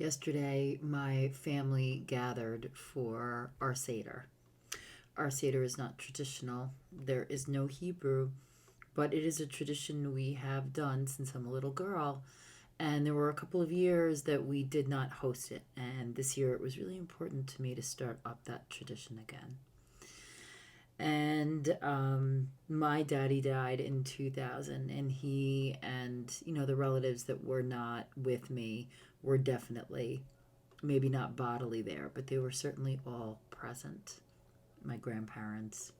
Yesterday, my family gathered for our Seder. Our Seder is not traditional. There is no Hebrew, but it is a tradition we have done since I'm a little girl. And there were a couple of years that we did not host it. And this year it was really important to me to start up that tradition again. And my daddy died in 2000, and he and, the relatives that were not with me were definitely maybe not bodily there, but they were certainly all present. My grandparents.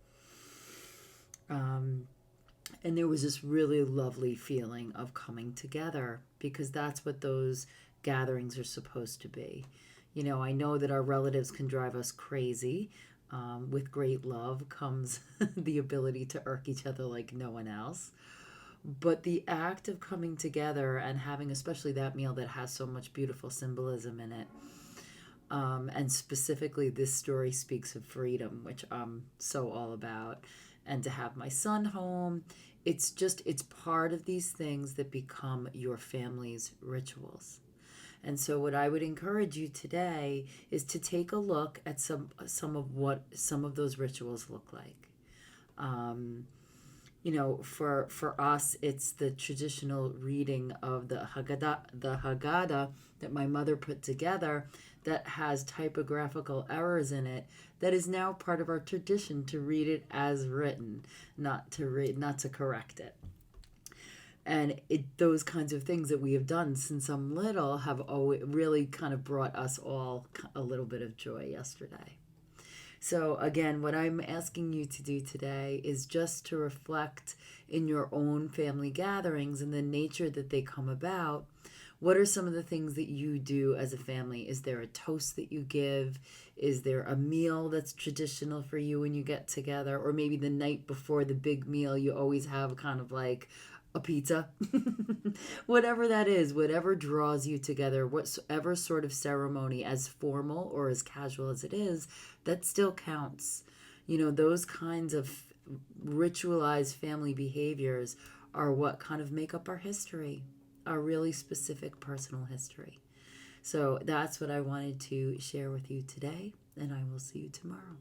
Um, and there was this really lovely feeling of coming together because that's what those gatherings are supposed to be. I know that our relatives can drive us crazy. With great love comes the ability to irk each other like no one else. But the act of coming together and having, especially that meal that has so much beautiful symbolism in it, and specifically, this story speaks of freedom, which I'm so all about. And to have my son home, it's part of these things that become your family's rituals. And so, what I would encourage you today is to take a look at some of what some of those rituals look like. Um, for us, it's the traditional reading of the Haggadah that my mother put together that has typographical errors in it. That is now part of our tradition to read it as written, not to correct it. And those kinds of things that we have done since I'm little have always really kind of brought us all a little bit of joy yesterday. So, again, what I'm asking you to do today is just to reflect in your own family gatherings and the nature that they come about. What are some of the things that you do as a family? Is there a toast that you give? Is there a meal that's traditional for you when you get together? Or maybe the night before the big meal, you always have kind of like a pizza? Whatever that is, whatever draws you together, whatever sort of ceremony, as formal or as casual as it is, that still counts. Those kinds of ritualized family behaviors are what kind of make up our history, our really specific personal history. So that's what I wanted to share with you today, and I will see you tomorrow.